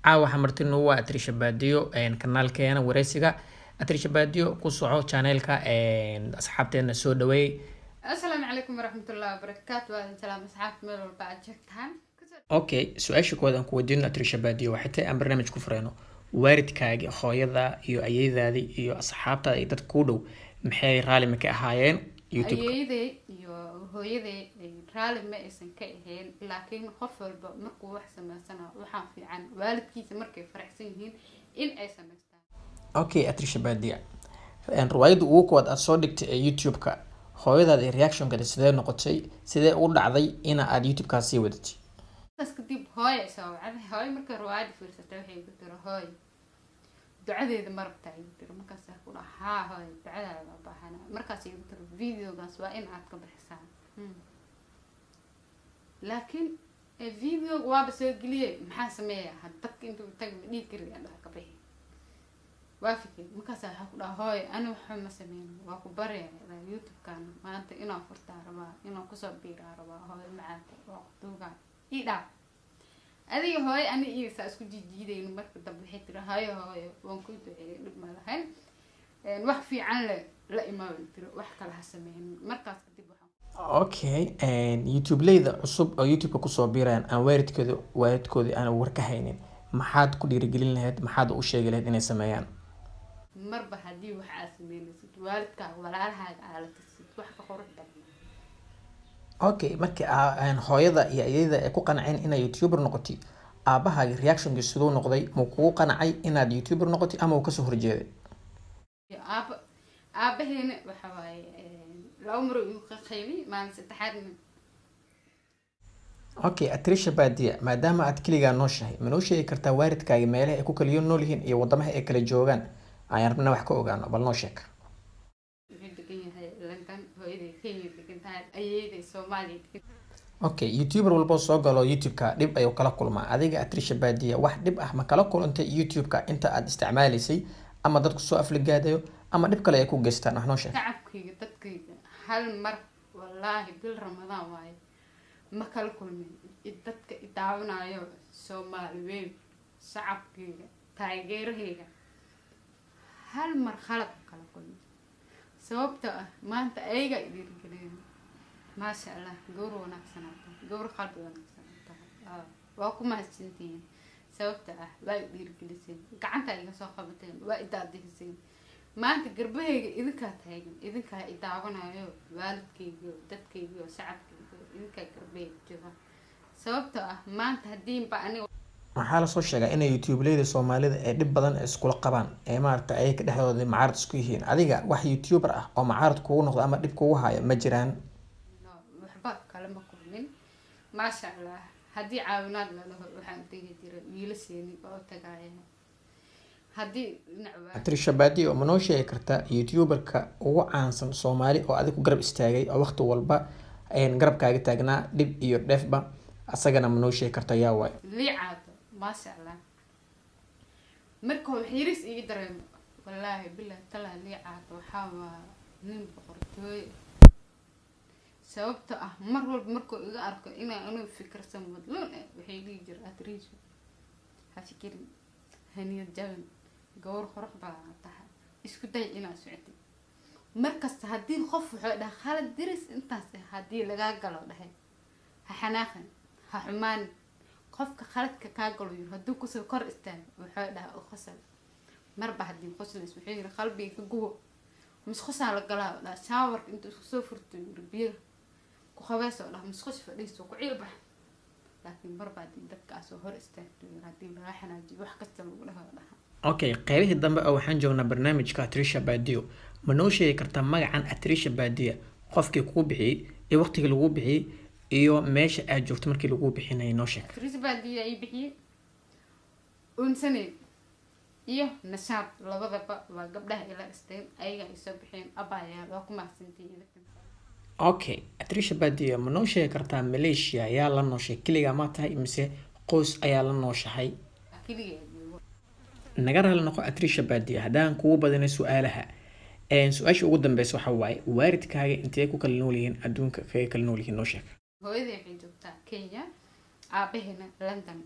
caawa xamartin waa Atrisha Baadiyo kanaalkeena wareysiga Atrisha Baadiyo ku soco channelka asxaabteena soo dhaweey. السلام عليكم ورحمة الله وبركاته. وعليكم السلام أصحاب ميل والبعد شكتها. Okay, su-aasha koowaad aan ku weydiino Atrisha Baadiyo waxay tahay aan barnaamij ku fureyno waalidkaaga hooyada iyo ayeeydaadii iyo asxaabtaada iyo dadka ku dhow maxay raali ma ka ahaayeen YouTube ayeeyday iyo hooyaday raali ma aysan ka ahayn laakiin qof walba markuu wax sameysana waxaa fiican waalidkiisa markay faraxsan yihiin in ay sameystaan. Okay, Atrisha Baadiyo riwaayadda ugu koowaad aad soo dhigtay ee YouTube-ka hooyadaada reaction-ka sidee noqotay sidee u dhacday in aad YouTube-ka sii wadatay بس كديب هاي سو هاي مركز رواد فرصة توحي قلت له هاي دعاء إذا مرة بتاعي قلت له مركز أقول هاي دعاء على بابا أنا مركز قلت له فيديو قاس وين عاد بحسان لكن الفيديو وابس قليه محاسمية هتك أنتوا بتجمع ليه كري أنا كبيه وافقي مركز أقول هاي أنا وحنا سمين وكبري على يوتيوب كان ما أنت إنا فرت عربا إنا كسب بير عربا هاي معك وقتوقع إيه أدي هاي أنا إيه سأسكت جديدة إنه مركب دبل حتى هاي وانكنت لما لهن نوح في عن لا إما ترى وحكي لها سمين مركز كتب Okay, YouTube leyda cusub oo YouTube ku soo biirayaan aan waalidkoodii aan warka haynin maxaad ku dhiirigelin lahayd maxaad u sheegi lahayd inay sameeyaan marba haddii wax aad sameynaysid waalidkaaga walaalahaaga aad la tirsid wax ka qurux badan Okay, markii aan hooyada iyo ayeeyda ay ku qanceen inaad YouTuber noqotay aabahaaga reaction-kiisu sidoo noqday ma kugu qancay inaad YouTuber noqotay ama uu ka soo horjeeday aabaheena waxa waaye la umro uu ka qaybay maalin saddexaad Okay, Atrisha Baadiyo maadaama aad kaligaa nooshahay ma noo sheegi kartaa waalidkaaga meelaha ay ku kala nool yihiin iyo wadamaha ay kala joogaan ayaan rabnaa wax ka ogaano bal noo sheeg Okay, YouTuber walbo soo galo YouTube-ka dib ayuu kala kulmaa adiga Atrisha Baadiyo wax dhib ah ma kala kulantay YouTube-ka inta aad isticmaalaysay ama dadku soo afligaadayo ama dhib kale ay ku geystaan wax noo sheeg shacabkayga dadkayga hal mar wallaahi bil ramadaan waaye ma kala kulmin dadka i daawanayo Soomaali weyn shacabkayga taageerahayga hal mar khalad kala kulmin sababta ah maanta ayaga dhiirigeliyeen maasha Allah gowr wanaagsan gowr qalbi wanaagsan waa ku mahadsantiin sababta ah waa dhiirigeliseen gacanta iga soo qabateen waa idaadiseen maanta garbahayga idinka taagan idinka i daawanayo waalidkayga dadkayga shacabkayga idinka garbahayga jooga sababta ah maanta hadii ba aniga waxaa la soo sheegaa in YouTube leyda Soomaalida ay dhib badan iskula qabaan ee maarta ay ka dhexdooda macaarad isku yihiin adiga wax YouTuber ah oo macaarad kugu noqdo ama dhib kugu haya ma jiraan waxba kale ma kulmin maasha Allah hadii caawinaad la laho waxaan tagi jiray wiilasheeni oo tagaayeen hadii Atrisha Baadiyo ma noo sheegi kartaa YouTuber-ka ugu caansan Soomaali oo adiga ku garab istaagay oo waqti walba garabkaaga taagnaa dhib iyo dheefba asagana ma noo sheegi kartaa yaa waay liicaad maasha Allah markuu xiris ii dareem wallaahi billahi tala liicaad waxaa waa nin boqortooy sababta ah mar walba markuu iga arko inaan fikirsan wadloon waxay dhigi jiray Atrisha ha fikirin haniyad jaban gowr qurux badan tahay isku day inaad socotid markasta hadii qof wuxuu dhahay khalad diris intaas hadii laga galo dhahay ha xanaaqan ha xumaan qofka khaladka ka galo haduu ku soo kor istaago wuxuu dhahay oo qosol marba hadii qosolays wuxuu yiri qalbiga ka gubo مسخوصة على القلاء لا شاور انتو سوفر تربيه كخواصة ولا مسخوص فليسو كعيبة لكن بربع دي دك عسو هور استهدو يرادين راح ناجي وحكستم ولها لها Okay, qaybihii dambe oo waxaan joognaa barnaamijka Atrisha Baadiyo ma noo sheegi kartaa magacan Atrisha Baadiyo qofkii kugu bixiyay iyo waqtigii lagu bixiyay iyo meesha aad joogto markii lagu bixinay noo sheeg Atrisha Baadiyo ay bixiyay unsane iyo nashaad labadaba waa gabdhaha ila isteen ayaga ay soo bixeen abaaya waa ku mahadsantihiin Okay, Atrisha Baadiyo ma noo sheegi kartaa Malaysia yaa la nooshay kaliya ma tahay mise qoys ayaa la nooshahay kaliya naga raali noqo Atrisha Baadiyo hadaan kugu badanay su'aalaha su-aasha ugu dambaysa waxa waaye waalidkaaga intee ku kala nool yihiin adduunka kaga kala nool yihiin noo sheeg hooyaday waxay joogtaa Kenya aabaheena London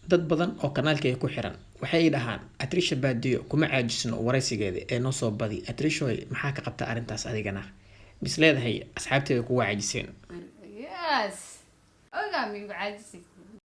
dad badan oo kanaalkayga ku xiran waxay dhahaan Atrisha Baadiyo kuma caajisno waraysigeeda ee noo soo badi. Atrishoy maxaa ka qabta arrintaas adigana? Bis leedahay asxaabteeda kugu caajiseen. Yes. Oga mi caajisi.